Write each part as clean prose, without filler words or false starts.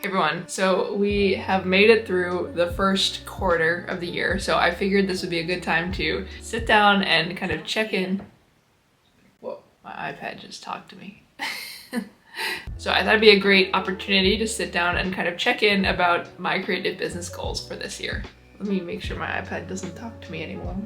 Everyone, so we have made it through the first quarter of the year, so I figured this would be a good time to sit down and kind of check in. Whoa, my iPad just talked to me. So I thought it'd be a great opportunity to sit down and kind of check in about my creative business goals for this year. Let me make sure my iPad doesn't talk to me anymore.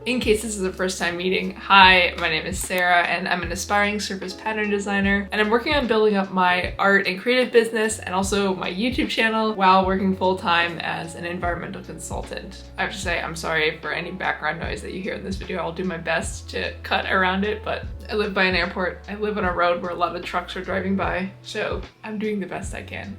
In case this is the first time meeting, hi, my name is Sarah and I'm an aspiring surface pattern designer, and I'm working on building up my art and creative business and also my YouTube channel while working full-time as an environmental consultant. I have to say I'm sorry for any background noise that you hear in this video. I'll do my best to cut around it, but I live by an airport. I live on a road where a lot of trucks are driving by, so I'm doing the best I can.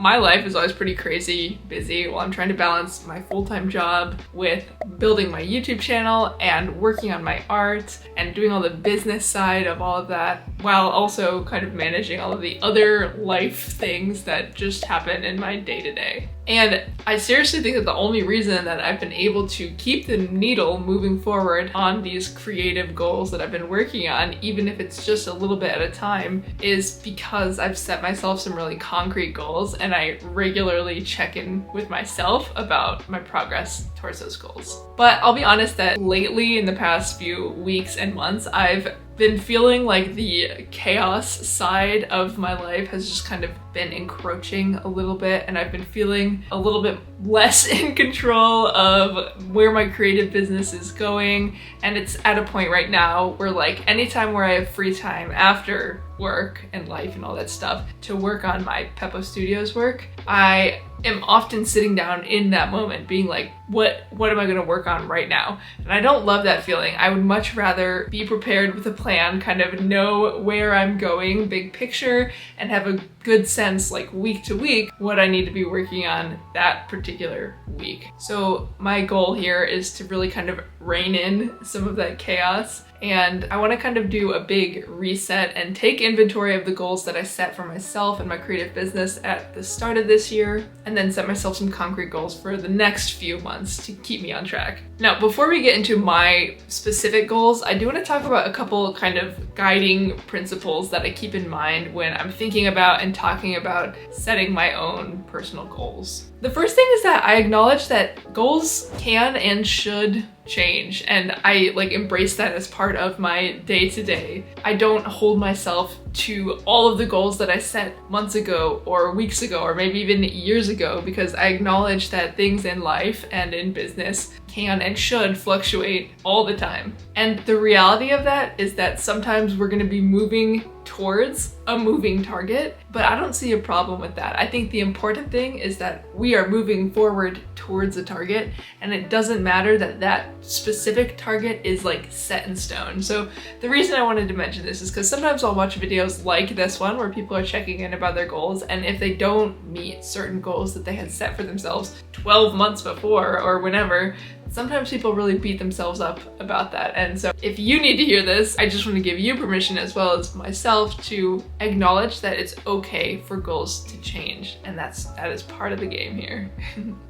My life is always pretty crazy busy while I'm trying to balance my full-time job with building my YouTube channel and working on my art and doing all the business side of all of that, while also kind of managing all of the other life things that just happen in my day-to-day. And I seriously think that the only reason that I've been able to keep the needle moving forward on these creative goals that I've been working on, even if it's just a little bit at a time, is because I've set myself some really concrete goals and I regularly check in with myself about my progress towards those goals. But I'll be honest that lately, in the past few weeks and months, I've been feeling like the chaos side of my life has just kind of been encroaching a little bit, and I've been feeling a little bit less in control of where my creative business is going. And it's at a point right now where, like, anytime where I have free time after work and life and all that stuff to work on my Peppo Studios work, I am often sitting down in that moment being like, what am I gonna work on right now? And I don't love that feeling. I would much rather be prepared with a plan, kind of know where I'm going, big picture, and have a good sense, like week to week, what I need to be working on that particular week. So my goal here is to really kind of rein in some of that chaos, and I want to kind of do a big reset and take inventory of the goals that I set for myself and my creative business at the start of this year, and then set myself some concrete goals for the next few months to keep me on track. Now, before we get into my specific goals, I do want to talk about a couple kind of guiding principles that I keep in mind when I'm thinking about and talking about setting my own personal goals. The first thing is that I acknowledge that goals can and should change, and I embrace that as part of my day-to-day. I don't hold myself to all of the goals that I set months ago or weeks ago or maybe even years ago, because I acknowledge that things in life and in business can and should fluctuate all the time. And the reality of that is that sometimes we're going to be moving towards a moving target, but I don't see a problem with that. I think the important thing is that we are moving forward towards a target, and it doesn't matter that that specific target is like set in stone. So the reason I wanted to mention this is because sometimes I'll watch videos like this one where people are checking in about their goals, and if they don't meet certain goals that they had set for themselves 12 months before or whenever, sometimes people really beat themselves up about that. And so if you need to hear this, I just want to give you permission, as well as myself, to acknowledge that it's okay for goals to change, and that is part of the game here.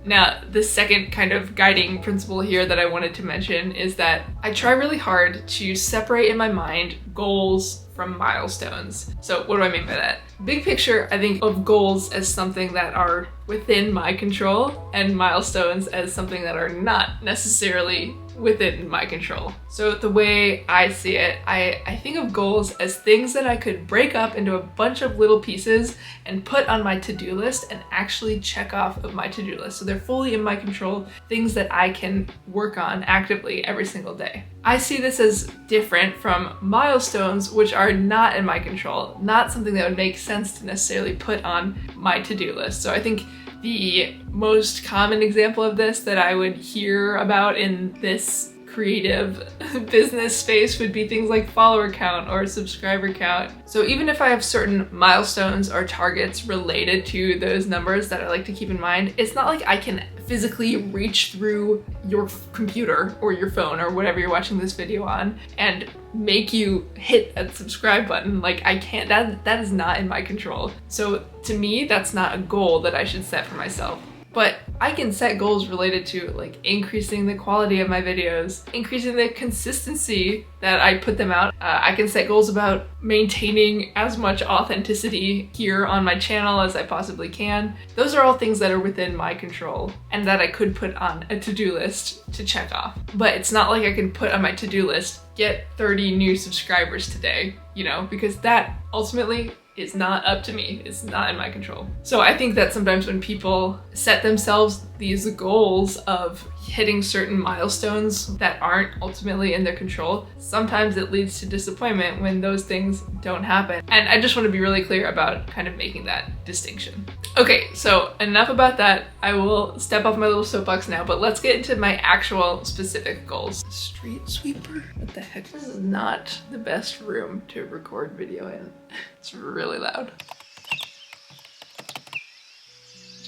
Now, the second kind of guiding principle here that I wanted to mention is that I try really hard to separate in my mind goals from milestones. So what do I mean by that? Big picture, I think of goals as something that are within my control, and milestones as something that are not necessarily within my control. So the way I see it, I think of goals as things that I could break up into a bunch of little pieces and put on my to-do list and actually check off of my to-do list. So they're fully in my control, things that I can work on actively every single day. I see this as different from milestones, which are not in my control, not something that would make sense to necessarily put on my to-do list. So I think the most common example of this that I would hear about in this creative business space would be things like follower count or subscriber count. So even if I have certain milestones or targets related to those numbers that I like to keep in mind, it's not like I can physically reach through your computer or your phone or whatever you're watching this video on and make you hit a subscribe button. Like, I can't, that is not in my control. So to me, that's not a goal that I should set for myself. But I can set goals related to like increasing the quality of my videos, increasing the consistency that I put them out. I can set goals about maintaining as much authenticity here on my channel as I possibly can. Those are all things that are within my control and that I could put on a to-do list to check off. But it's not like I can put on my to-do list, get 30 new subscribers today, you know, because that ultimately is not up to me. It's not in my control. So I think that sometimes when people set themselves these goals of hitting certain milestones that aren't ultimately in their control, sometimes it leads to disappointment when those things don't happen. And I just want to be really clear about kind of making that distinction. Okay, so enough about that. I will step off my little soapbox now, but let's get into my actual specific goals. Street sweeper? What the heck? This is not the best room to record video in. It's really loud.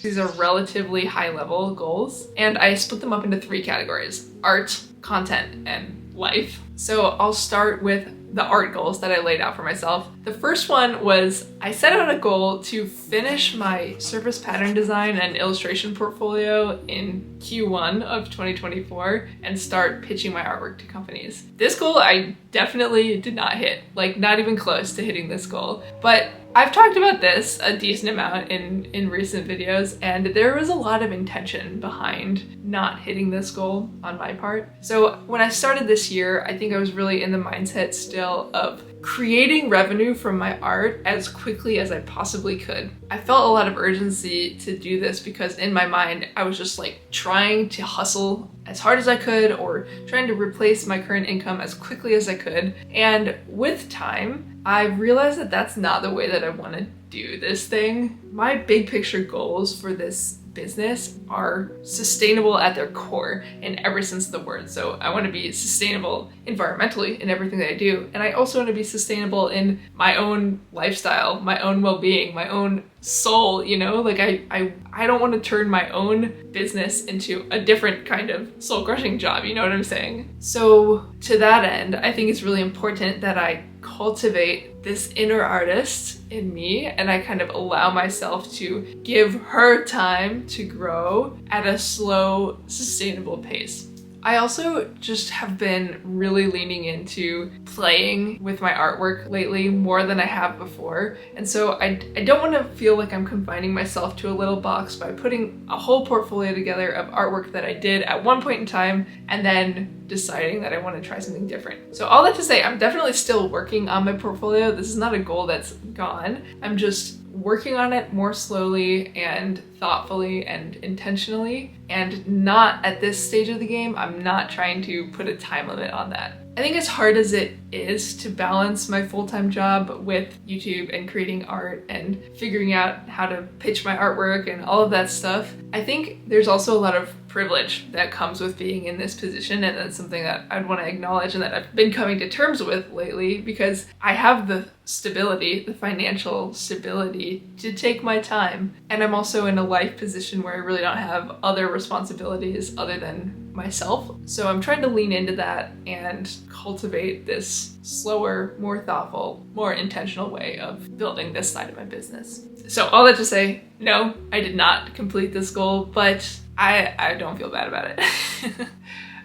These are relatively high-level goals, and I split them up into 3 categories: art, content, and life. So I'll start with the art goals that I laid out for myself. The first one was I set out a goal to finish my surface pattern design and illustration portfolio in Q1 of 2024 and start pitching my artwork to companies. This goal I definitely did not hit, like not even close to hitting this goal, but I've talked about this a decent amount in recent videos, and there was a lot of intention behind not hitting this goal on my part. So when I started this year, I think I was really in the mindset still of creating revenue from my art as quickly as I possibly could. I felt a lot of urgency to do this because in my mind, I was just like trying to hustle as hard as I could or trying to replace my current income as quickly as I could. And with time, I realized that that's not the way that I want to do this thing. My big picture goals for this business are sustainable at their core in every sense of the word. So I want to be sustainable environmentally in everything that I do. And I also want to be sustainable in my own lifestyle, my own well-being, my own soul, you know? Like I don't want to turn my own business into a different kind of soul-crushing job, you know what I'm saying? So to that end, I think it's really important that I cultivate this inner artist in me and I kind of allow myself to give her time to grow at a slow, sustainable pace. I also just have been really leaning into playing with my artwork lately more than I have before. And so I don't want to feel like I'm confining myself to a little box by putting a whole portfolio together of artwork that I did at one point in time and then deciding that I want to try something different. So all that to say, I'm definitely still working on my portfolio. This is not a goal that's gone. I'm just working on it more slowly and thoughtfully and intentionally, and not at this stage of the game, I'm not trying to put a time limit on that. I think as hard as it is to balance my full-time job with YouTube and creating art and figuring out how to pitch my artwork and all of that stuff, I think there's also a lot of privilege that comes with being in this position, and that's something that I'd want to acknowledge and that I've been coming to terms with lately because I have the stability, the financial stability to take my time, and I'm also in a life position where I really don't have other responsibilities other than myself. So I'm trying to lean into that and cultivate this slower, more thoughtful, more intentional way of building this side of my business. So all that to say, no, I did not complete this goal, but I don't feel bad about it.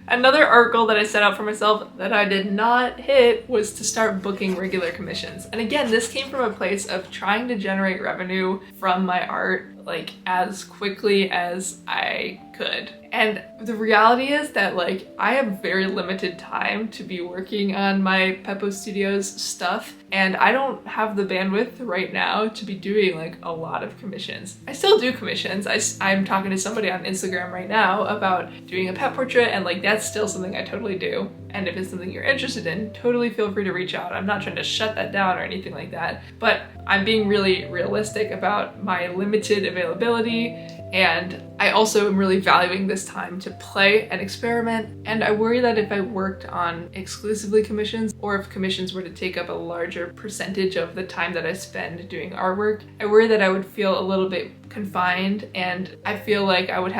Another art goal that I set out for myself that I did not hit was to start booking regular commissions. And again, this came from a place of trying to generate revenue from my art like as quickly as I could. And the reality is that like I have very limited time to be working on my Peppo Studios stuff, and I don't have the bandwidth right now to be doing like a lot of commissions. I still do commissions. I'm talking to somebody on Instagram right now about doing a pet portrait, and like that's still something I totally do. And if it's something you're interested in, totally feel free to reach out. I'm not trying to shut that down or anything like that, but I'm being really realistic about my limited availability, and I also am really valuing this time to play and experiment. And I worry that if I worked on exclusively commissions, or if commissions were to take up a larger percentage of the time that I spend doing artwork, I worry that I would feel a little bit confined, and I feel like I would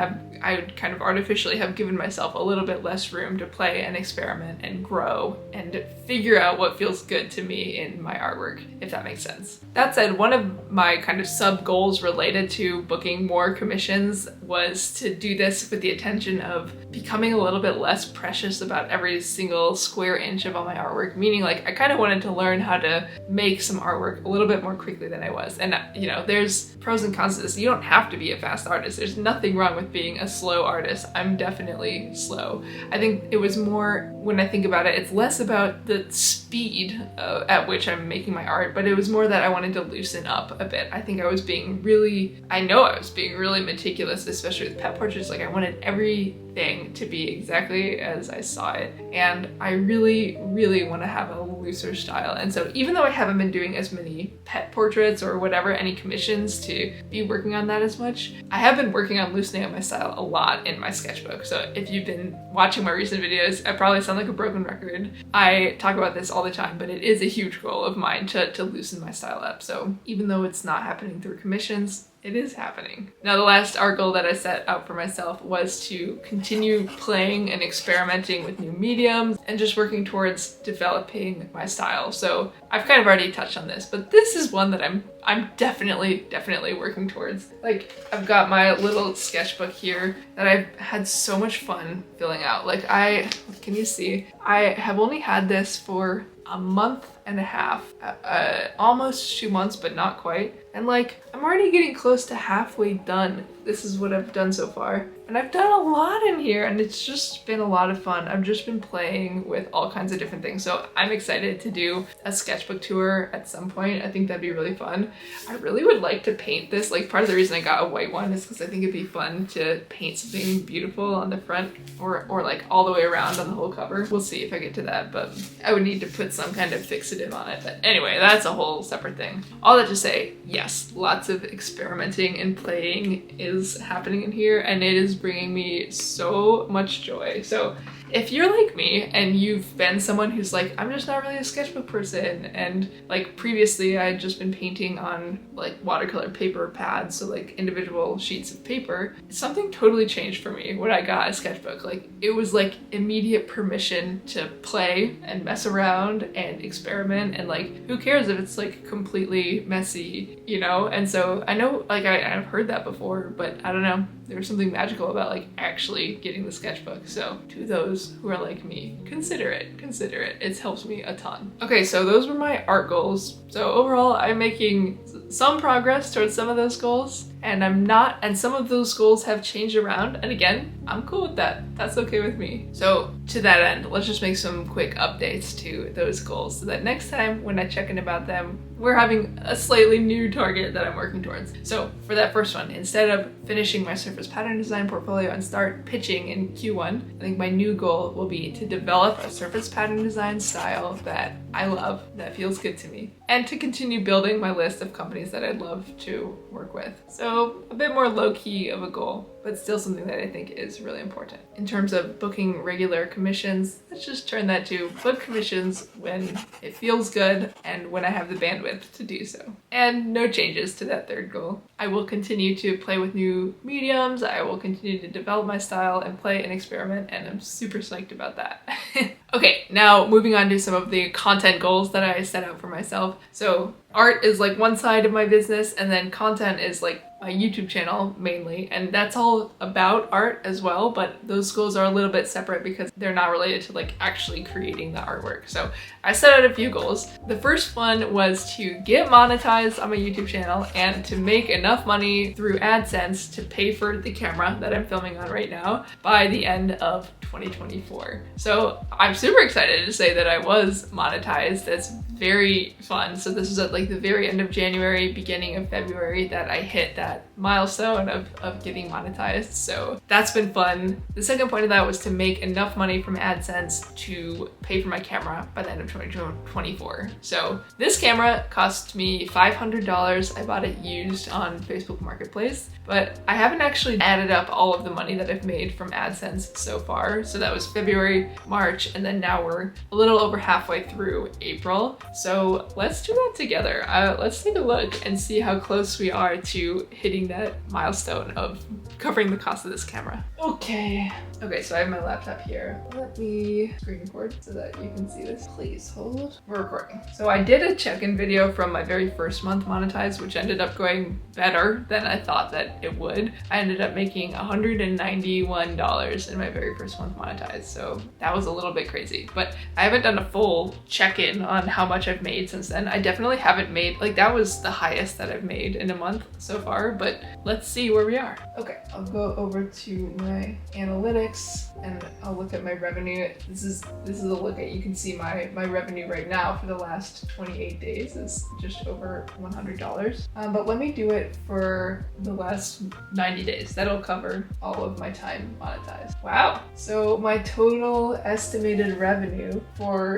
kind of artificially have given myself a little bit less room to play and experiment and grow and figure out what feels good to me in my artwork, if that makes sense. That said, one of my kind of sub goals related to booking more commissions commissions was to do this with the intention of becoming a little bit less precious about every single square inch of all my artwork, meaning like I kind of wanted to learn how to make some artwork a little bit more quickly than I was. And you know, there's pros and cons to this. You don't have to be a fast artist. There's nothing wrong with being a slow artist. I'm definitely slow. I think it was more, when I think about it, it's less about the speed at which I'm making my art, but it was more that I wanted to loosen up a bit. I think I was being really, I know I was being really meticulous, especially with pet portraits. Like I wanted everything to be exactly as I saw it. And I really, really want to have a looser style. And so even though I haven't been doing as many pet portraits or whatever, any commissions to be working on that as much, I have been working on loosening up my style a lot in my sketchbook. So if you've been watching my recent videos, I probably sound like a broken record. I talk about this all the time, but it is a huge goal of mine to loosen my style up. So even though it's not happening through commissions, it is happening. Now, the last art goal that I set out for myself was to continue playing and experimenting with new mediums and just working towards developing my style. So I've kind of already touched on this, but this is one that I'm definitely working towards. Like, I've got my little sketchbook here that I've had so much fun filling out. Like can you see? I have only had this for a month and a half, almost 2 months, but not quite. And like, I'm already getting close to halfway done. This is what I've done so far. And I've done a lot in here and it's just been a lot of fun. I've just been playing with all kinds of different things. So I'm excited to do a sketchbook tour at some point. I think that'd be really fun. I really would like to paint this. Like, part of the reason I got a white one is because I think it'd be fun to paint something beautiful on the front or like all the way around on the whole cover. We'll see if I get to that, but I would need to put some kind of fixative on it. But anyway, that's a whole separate thing. All that to say, yes, lots of experimenting and playing is happening in here, and it is bringing me so much joy. So if you're like me and you've been someone who's like, I'm just not really a sketchbook person, and like previously I had just been painting on like watercolor paper pads, so like individual sheets of paper, something totally changed for me when I got a sketchbook. Like, it was like immediate permission to play and mess around and experiment, and like, who cares if it's like completely messy, you know? And so I know, like, I've heard that before, but I don't know, there's something magical about like actually getting the sketchbook. So to those who are like me, consider it. It's helped me a ton. Okay, so those were my art goals. So overall, I'm making some progress towards some of those goals, and I'm not, and some of those goals have changed around, and again, I'm cool with that. That's okay with me. So to that end, let's just make some quick updates to those goals so that next time when I check in about them, we're having a slightly new target that I'm working towards. So for that first one, instead of finishing my surface pattern design portfolio and start pitching in Q1, I think my new goal will be to develop a surface pattern design style that I love, that feels good to me, and to continue building my list of companies that I'd love to work with. So a bit more low-key of a goal, but still something that I think is really important. In terms of booking regular commissions, let's just turn that to book commissions when it feels good and when I have the bandwidth to do so. And no changes to that third goal. I will continue to play with new mediums, I will continue to develop my style and play and experiment, and I'm super psyched about that. Okay, now moving on to some of the content goals that I set out for myself. So art is like one side of my business, and then content is like my YouTube channel mainly, and that's all about art as well, but those goals are a little bit separate because they're not related to like actually creating the artwork. So I set out a few goals. The first one was to get monetized on my YouTube channel and to make enough money through AdSense to pay for the camera that I'm filming on right now by the end of 2024. So I'm super excited to say that I was monetized. That's very fun. So this was at like the very end of January, beginning of February that I hit that milestone of getting monetized. So that's been fun. The second point of that was to make enough money from AdSense to pay for my camera by the end of 2024. So this camera cost me $500. I bought it used on Facebook Marketplace, but I haven't actually added up all of the money that I've made from AdSense so far. So that was February, March, and then now we're a little over halfway through April. So let's do that together. Let's take a look and see how close we are to hitting that milestone of covering the cost of this camera. Okay, so I have my laptop here. Let me screen record so that you can see this. Please hold. We're recording. So I did a check-in video from my very first month monetized, which ended up going better than I thought that it would. I ended up making $191 in my very first month monetized, so that was a little bit crazy. But I haven't done a full check-in on how much I've made since then. I definitely haven't made, like, that was the highest that I've made in a month so far, but let's see where we are. Okay, I'll go over to my analytics and I'll look at my revenue. This is a look at, you can see my revenue right now for the last 28 days is just over $100. But let me do it for the last 90 days. That'll cover all of my time monetized. Wow. So my total estimated revenue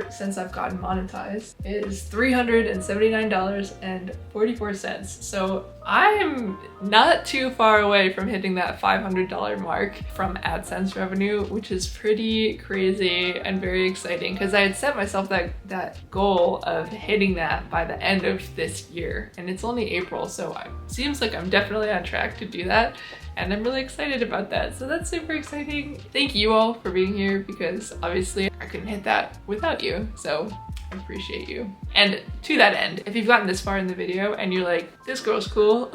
since I've gotten monetized is $379.44. So I'm not too far away from hitting that $500 mark from AdSense revenue, which is pretty crazy and very exciting because I had set myself that goal of hitting that by the end of this year, and it's only April, so it seems like I'm definitely on track to do that. And I'm really excited about that. So that's super exciting. Thank you all for being here because obviously I couldn't hit that without you. So I appreciate you. And to that end, if you've gotten this far in the video and you're like, this girl's cool,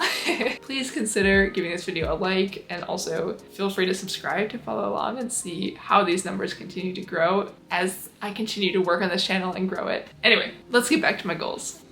please consider giving this video a like, and also feel free to subscribe to follow along and see how these numbers continue to grow as I continue to work on this channel and grow it. Anyway, let's get back to my goals.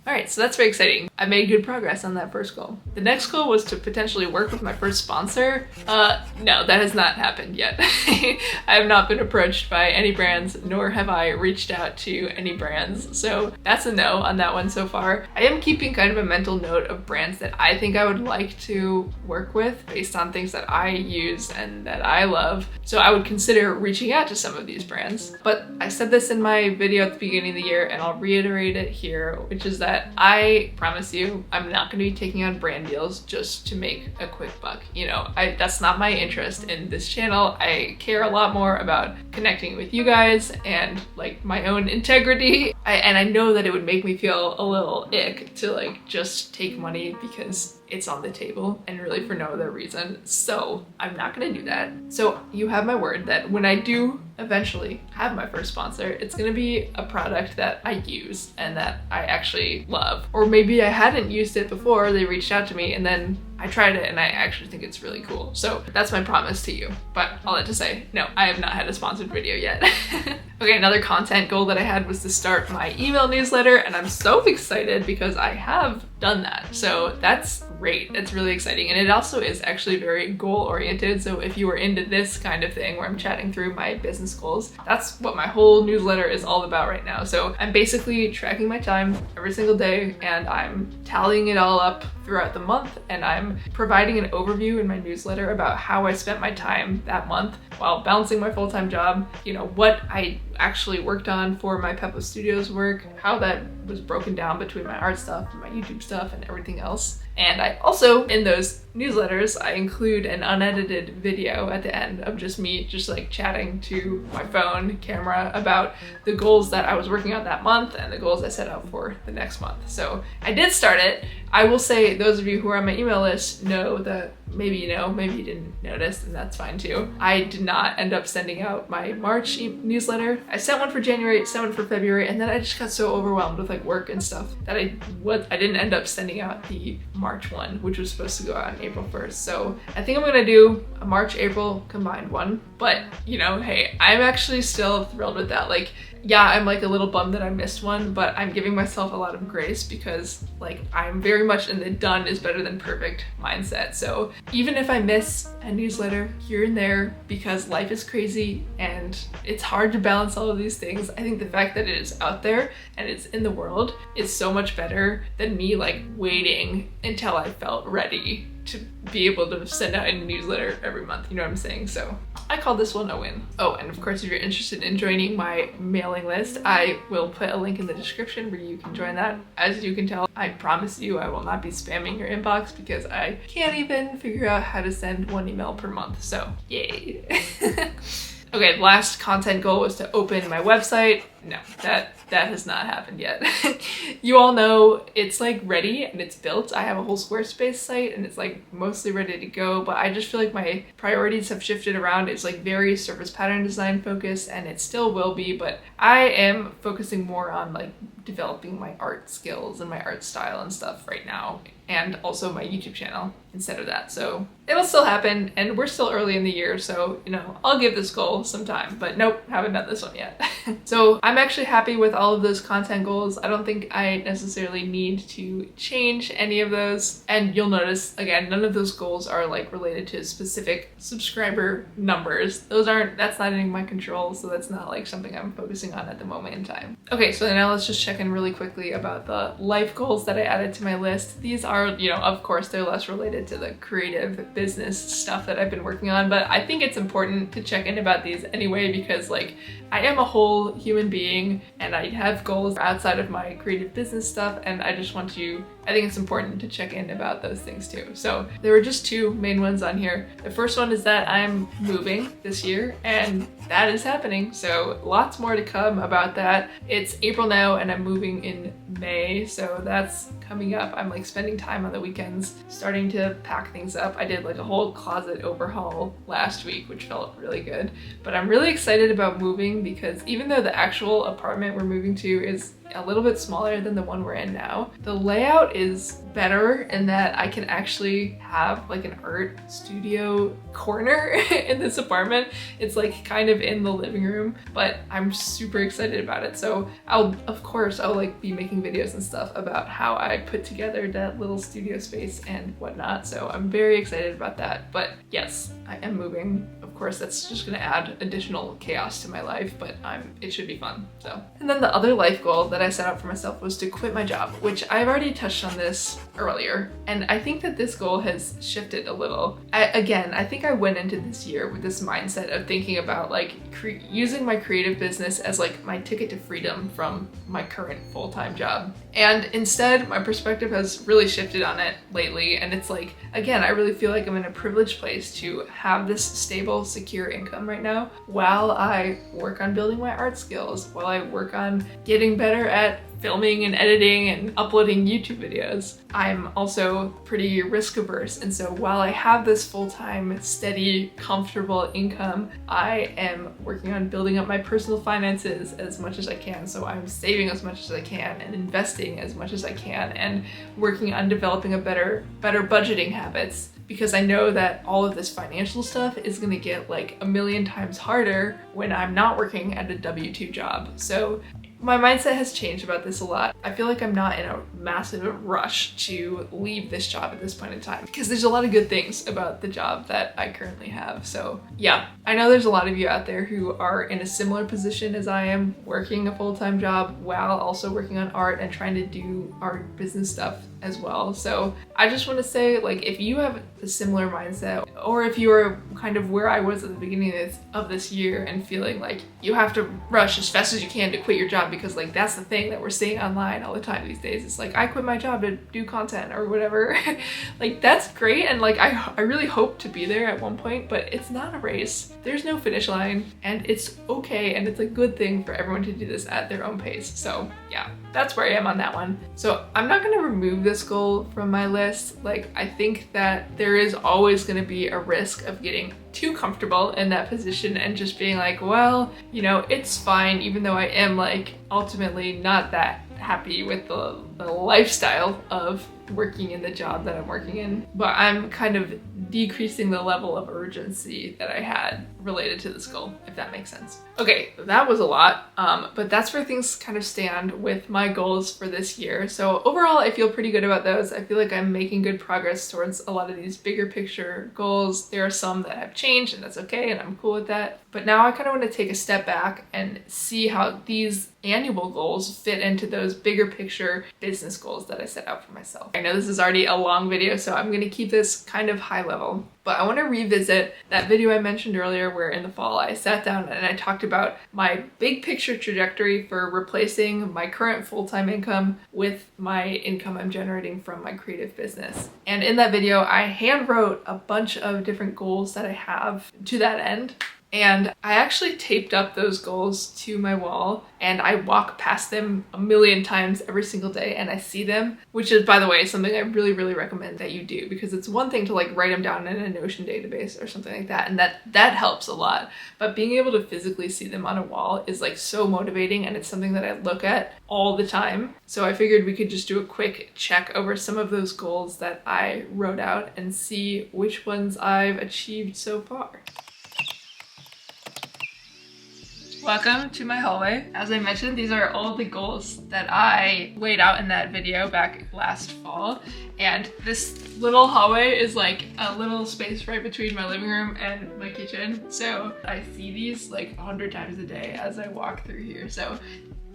Alright, so that's very exciting. I made good progress on that first goal. The next goal was to potentially work with my first sponsor. No, that has not happened yet. I have not been approached by any brands, nor have I reached out to any brands. So that's a no on that one so far. I am keeping kind of a mental note of brands that I think I would like to work with based on things that I use and that I love. So I would consider reaching out to some of these brands. But I said this in my video at the beginning of the year, and I'll reiterate it here, which is that I promise you, I'm not going to be taking on brand deals just to make a quick buck. You know, that's not my interest in this channel. I care a lot more about connecting with you guys and like my own integrity. And I know that it would make me feel a little ick to like just take money because it's on the table and really for no other reason. So I'm not gonna do that. So you have my word that when I do eventually have my first sponsor, it's gonna be a product that I use and that I actually love. Or maybe I hadn't used it before, they reached out to me and then I tried it and I actually think it's really cool. So that's my promise to you. But all that to say, no, I have not had a sponsored video yet. Okay, another content goal that I had was to start my email newsletter, and I'm so excited because I have done that. So that's great. That's really exciting. And it also is actually very goal oriented. So if you were into this kind of thing where I'm chatting through my business goals, that's what my whole newsletter is all about right now. So I'm basically tracking my time every single day and I'm tallying it all up throughout the month, and I'm providing an overview in my newsletter about how I spent my time that month while balancing my full-time job, you know, what I actually worked on for my Peppo Studios work, how that was broken down between my art stuff and my YouTube stuff and everything else. And I also, in those newsletters, I include an unedited video at the end of just me just like chatting to my phone camera about the goals that I was working on that month and the goals I set out for the next month. So I did start it. I will say those of you who are on my email list know that maybe you know, maybe you didn't notice, and that's fine too. I did not end up sending out my March newsletter. I sent one for January, sent one for February, and then I just got so overwhelmed with like work and stuff that I didn't end up sending out the March one, which was supposed to go out on April 1st. So I think I'm gonna do a March-April combined one. But you know, hey, I'm actually still thrilled with that. Like, yeah, I'm like a little bummed that I missed one, but I'm giving myself a lot of grace because like I'm very much in the done is better than perfect mindset. So even if I miss a newsletter here and there because life is crazy and it's hard to balance all of these things, I think the fact that it is out there and it's in the world is so much better than me like waiting until I felt ready to be able to send out a newsletter every month, you know what I'm saying? So I call this one a win. Oh, and of course, if you're interested in joining my mailing list, I will put a link in the description where you can join that. As you can tell, I promise you I will not be spamming your inbox because I can't even figure out how to send one email per month, so yay. Okay, the last content goal was to open my website. no, that has not happened yet. You all know it's like ready and it's built. I have a whole Squarespace site and it's like mostly ready to go, but I just feel like my priorities have shifted around. It's like very surface pattern design focused, and it still will be, but I am focusing more on like developing my art skills and my art style and stuff right now, and also my YouTube channel instead of that. So it'll still happen, and we're still early in the year, so you know, I'll give this goal some time, but nope, haven't done this one yet. So I'm actually happy with all of those content goals. I don't think I necessarily need to change any of those, and you'll notice again, none of those goals are like related to specific subscriber numbers. That's not in my control, so that's not like something I'm focusing on at the moment in time. Okay, so now let's just check in really quickly about the life goals that I added to my list. These are, you know, of course they're less related to the creative business stuff that I've been working on, but I think it's important to check in about these anyway, because like I am a whole human being and I have goals outside of my creative business stuff, and I think it's important to check in about those things too. So there were just two main ones on here. The first one is that I'm moving this year, and that is happening. So lots more to come about that. It's April now and I'm moving in May, so that's coming up. I'm like spending time on the weekends starting to pack things up. I did like a whole closet overhaul last week, which felt really good. But I'm really excited about moving because even though the actual apartment we're moving to is a little bit smaller than the one we're in now, the layout is better in that I can actually have like an art studio corner in this apartment. It's like kind of in the living room, but I'm super excited about it. So I'll like be making videos and stuff about how I put together that little studio space and whatnot. So I'm very excited about that. But yes, I am moving. Of course, that's just gonna add additional chaos to my life, but it should be fun. So, and then the other life goal that I set out for myself was to quit my job, which I've already touched on this earlier. And I think that this goal has shifted a little. I think I went into this year with this mindset of thinking about like using my creative business as like my ticket to freedom from my current full-time job. And instead, my perspective has really shifted on it lately. And it's like, again, I really feel like I'm in a privileged place to have this stable, secure income right now while I work on building my art skills, while I work on getting better at filming and editing and uploading YouTube videos. I'm also pretty risk averse, and so while I have this full-time, steady, comfortable income, I am working on building up my personal finances as much as I can. So I'm saving as much as I can and investing as much as I can and working on developing a better budgeting habits, because I know that all of this financial stuff is gonna get like a million times harder when I'm not working at a W-2 job. So my mindset has changed about this a lot. I feel like I'm not in a massive rush to leave this job at this point in time because there's a lot of good things about the job that I currently have. So yeah, I know there's a lot of you out there who are in a similar position as I am, working a full-time job while also working on art and trying to do art business stuff as well. So I just want to say, like, if you have a similar mindset, or if you are kind of where I was at the beginning of this year and feeling like you have to rush as fast as you can to quit your job because like that's the thing that we're seeing online all the time these days. It's like, I quit my job to do content or whatever. Like, that's great, and like I really hope to be there at one point, but it's not a race. There's no finish line, and it's okay, and it's a good thing for everyone to do this at their own pace. So yeah, that's where I am on that one. So I'm not gonna remove this goal from my list. Like, I think that there is always gonna be a risk of getting too comfortable in that position and just being like, well, you know, it's fine, even though I am like ultimately not that happy with the lifestyle of working in the job that I'm working in. But I'm kind of decreasing the level of urgency that I had related to this goal, if that makes sense. Okay, that was a lot, but that's where things kind of stand with my goals for this year. So overall, I feel pretty good about those. I feel like I'm making good progress towards a lot of these bigger picture goals. There are some that have changed, and that's okay, and I'm cool with that. But now I kind of want to take a step back and see how these annual goals fit into those bigger picture business goals that I set out for myself. I know this is already a long video, so I'm gonna keep this kind of high level, but I want to revisit that video I mentioned earlier where in the fall I sat down and I talked about my big picture trajectory for replacing my current full-time income with my income I'm generating from my creative business. And in that video, I hand wrote a bunch of different goals that I have to that end. And I actually taped up those goals to my wall, and I walk past them a million times every single day and I see them, which is, by the way, something I really, really recommend that you do, because it's one thing to like write them down in a Notion database or something like that, and that helps a lot. But being able to physically see them on a wall is like so motivating, and it's something that I look at all the time. So I figured we could just do a quick check over some of those goals that I wrote out and see which ones I've achieved so far. Welcome to my hallway. As I mentioned, these are all the goals that I laid out in that video back last fall. And this little hallway is like a little space right between my living room and my kitchen. So I see these like 100 times a day as I walk through here. So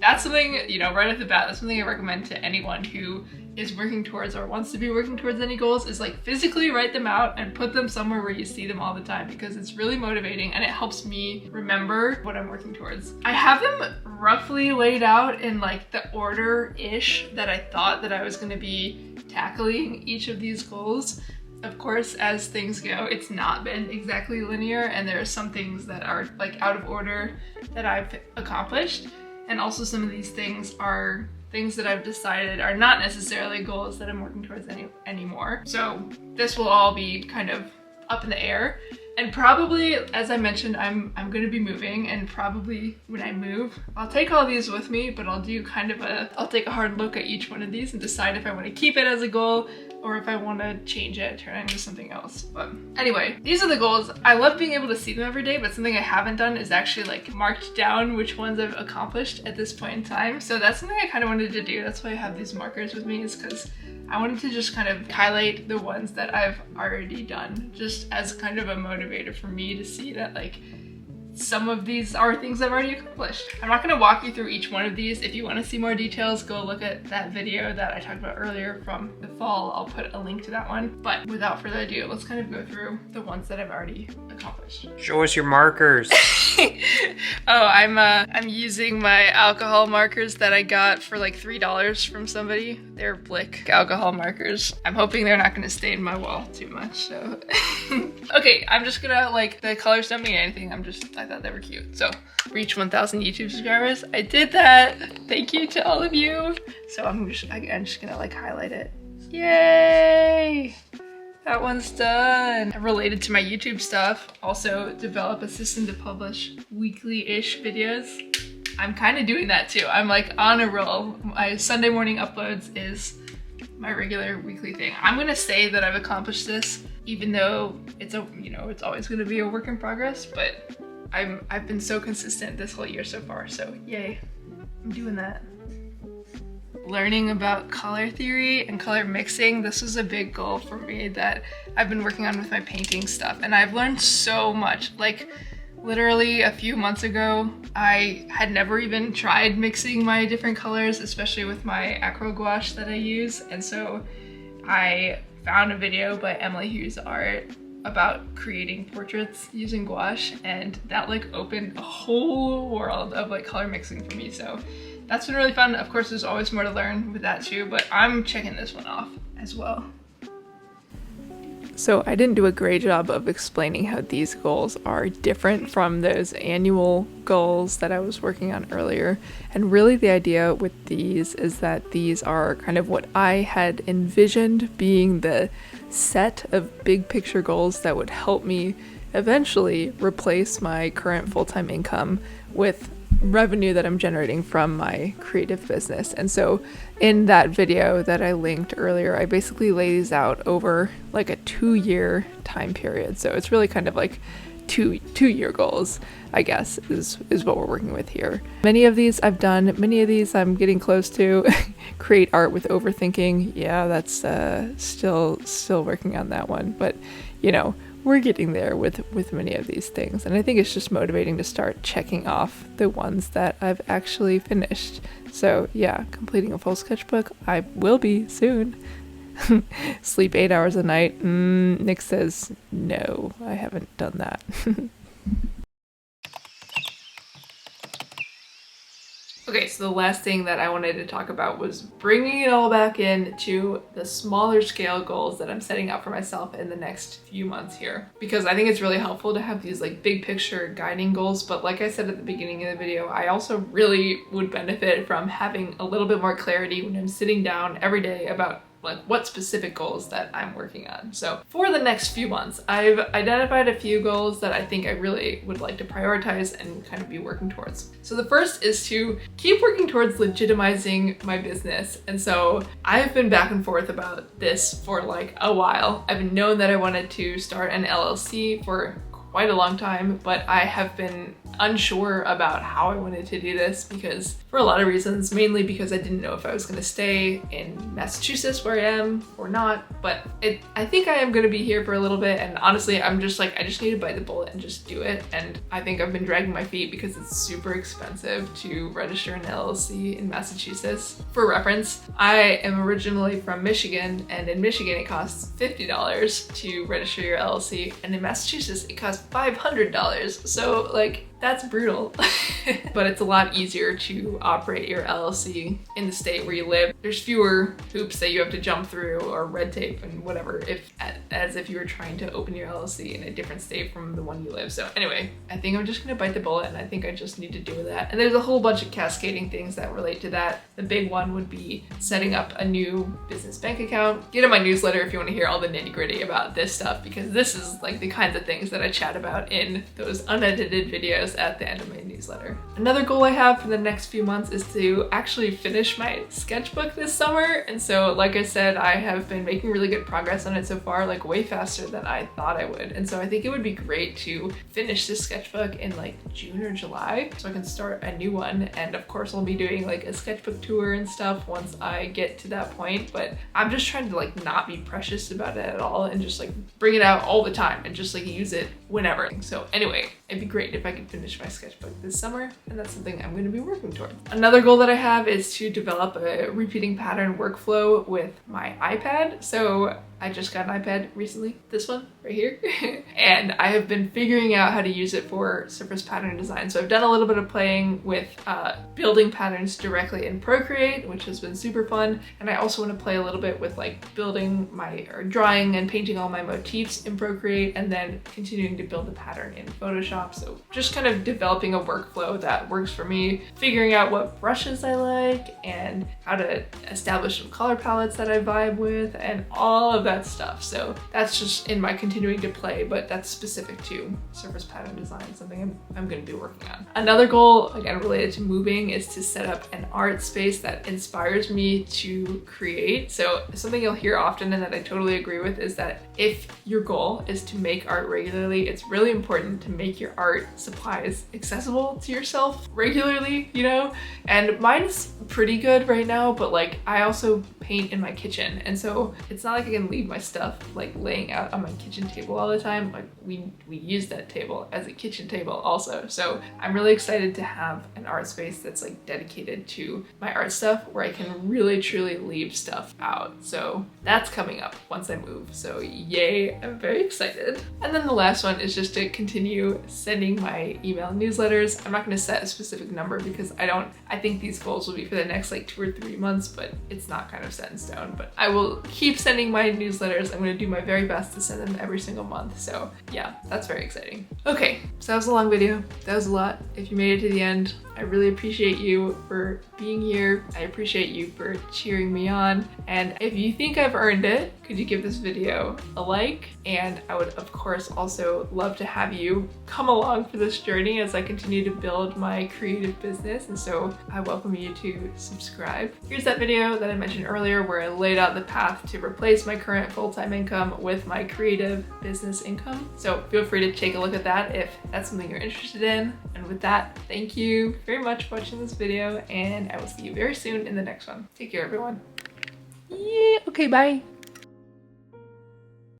that's something, you know, right off the bat, that's something I recommend to anyone who is working towards or wants to be working towards any goals, is like physically write them out and put them somewhere where you see them all the time, because it's really motivating and it helps me remember what I'm working towards. I have them roughly laid out in like the order-ish that I thought that I was going to be tackling each of these goals. Of course, as things go, it's not been exactly linear, and there are some things that are like out of order that I've accomplished. And also some of these things are things that I've decided are not necessarily goals that I'm working towards anymore. So this will all be kind of up in the air. And probably, as I mentioned, I'm going to be moving, and probably when I move, I'll take all these with me, but I'll do kind of I'll take a hard look at each one of these and decide if I want to keep it as a goal or if I want to change it, turn it into something else. But anyway, these are the goals. I love being able to see them every day, but something I haven't done is actually like marked down which ones I've accomplished at this point in time. So that's something I kind of wanted to do. That's why I have these markers with me, is because I wanted to just kind of highlight the ones that I've already done, just as kind of a motivator for me to see that like some of these are things I've already accomplished. I'm not going to walk you through each one of these. If you want to see more details, go look at that video that I talked about earlier from the fall. I'll put a link to that one. But without further ado, let's kind of go through the ones that I've already accomplished. Show us your markers. I'm using my alcohol markers that I got for like $3 from somebody. They're Blick alcohol markers. I'm hoping they're not going to stain my wall too much, so. Okay, I'm just gonna, like, the colors don't mean anything. I thought they were cute. So, reach 1,000 YouTube subscribers. I did that. Thank you to all of you. So I'm just gonna like highlight it. Yay! That one's done. Related to my YouTube stuff, also develop a system to publish weekly-ish videos. I'm kind of doing that too. I'm like on a roll. My Sunday morning uploads is my regular weekly thing. I'm gonna say that I've accomplished this, even though it's it's always gonna be a work in progress, but I've been so consistent this whole year so far, so yay, I'm doing that. Learning about color theory and color mixing, this was a big goal for me that I've been working on with my painting stuff, and I've learned so much. Like, literally a few months ago, I had never even tried mixing my different colors, especially with my acrylic gouache that I use, and so I found a video by Emily Hughes Art about creating portraits using gouache, and that like opened a whole world of like color mixing for me. So that's been really fun. Of course, there's always more to learn with that too, but I'm checking this one off as well. So I didn't do a great job of explaining how these goals are different from those annual goals that I was working on earlier. And really the idea with these is that these are kind of what I had envisioned being the set of big picture goals that would help me eventually replace my current full-time income with revenue that I'm generating from my creative business. And so in that video that I linked earlier, I basically lay these out over like a 2-year time period. So it's really kind of like two-year goals, I guess, is what we're working with here. Many of these I've done, many of these I'm getting close to. Create art with overthinking. Yeah, that's still working on that one. But you know, we're getting there with many of these things, and I think it's just motivating to start checking off the ones that I've actually finished. So yeah, completing a full sketchbook, I will be soon. Sleep 8 hours a night. Nick says no, I haven't done that. Okay, so the last thing that I wanted to talk about was bringing it all back in to the smaller scale goals that I'm setting out for myself in the next few months here. Because I think it's really helpful to have these like big picture guiding goals, but like I said at the beginning of the video, I also really would benefit from having a little bit more clarity when I'm sitting down every day about like what specific goals that I'm working on. So for the next few months, I've identified a few goals that I think I really would like to prioritize and kind of be working towards. So the first is to keep working towards legitimizing my business. And so I've been back and forth about this for like a while. I've known that I wanted to start an LLC for quite a long time, but I have been unsure about how I wanted to do this because for a lot of reasons, mainly because I didn't know if I was going to stay in Massachusetts where I am or not, but I think I am going to be here for a little bit, and honestly I'm just like, I just need to bite the bullet and just do it. And I think I've been dragging my feet because it's super expensive to register an LLC in Massachusetts. For reference, I am originally from Michigan, and in Michigan it costs $50 to register your LLC, and in Massachusetts it costs $500. So like, that's brutal. But it's a lot easier to operate your LLC in the state where you live. There's fewer hoops that you have to jump through or red tape and whatever, as if you were trying to open your LLC in a different state from the one you live. So anyway, I think I'm just gonna bite the bullet, and I think I just need to do that. And there's a whole bunch of cascading things that relate to that. The big one would be setting up a new business bank account. Get in my newsletter if you want to hear all the nitty-gritty about this stuff, because this is like the kinds of things that I chat about in those unedited videos at the end of my newsletter. Another goal I have for the next few months is to actually finish my sketchbook this summer. And so like I said, I have been making really good progress on it so far, like way faster than I thought I would. And so I think it would be great to finish this sketchbook in like June or July so I can start a new one. And of course I'll be doing like a sketchbook tour and stuff once I get to that point, but I'm just trying to like not be precious about it at all and just like bring it out all the time and just like use it whenever. So anyway, it'd be great if I could finish my sketchbook this summer, and that's something I'm going to be working towards. Another goal that I have is to develop a repeating pattern workflow with my iPad. So I just got an iPad recently, this one right here, and I have been figuring out how to use it for surface pattern design. So I've done a little bit of playing with building patterns directly in Procreate, which has been super fun. And I also want to play a little bit with like building or drawing and painting all my motifs in Procreate, and then continuing to build the pattern in Photoshop. So just kind of developing a workflow that works for me, figuring out what brushes I like and how to establish some color palettes that I vibe with and all of that stuff. So that's just in my continuing to play, but that's specific to surface pattern design, something I'm going to be working on. Another goal, again related to moving, is to set up an art space that inspires me to create. So something you'll hear often and that I totally agree with is that if your goal is to make art regularly, it's really important to make your art supplies accessible to yourself regularly, you know? And mine's pretty good right now, but like I also paint in my kitchen, and so it's not like I can leave my stuff like laying out on my kitchen table all the time. Like we use that table as a kitchen table also. So I'm really excited to have an art space that's like dedicated to my art stuff where I can really truly leave stuff out. So that's coming up once I move. So yay, I'm very excited. And then the last one is just to continue sending my email newsletters. I'm not going to set a specific number because I think these goals will be for the next like 2 or 3 months, but it's not kind of set in stone. But I will keep sending my newsletters. I'm going to do my very best to send them every single month. So yeah, that's very exciting. Okay, so that was a long video. That was a lot. If you made it to the end, I really appreciate you for being here. I appreciate you for cheering me on. And if you think I've earned it, could you give this video a like? And I would of course also love to have you come along for this journey as I continue to build my creative business. And so I welcome you to subscribe. Here's that video that I mentioned earlier where I laid out the path to replace my current full-time income with my creative business income. So feel free to take a look at that if that's something you're interested in. And with that, thank you very much for watching this video, and I will see you very soon in the next one. Take care, everyone. Yeah, okay, bye.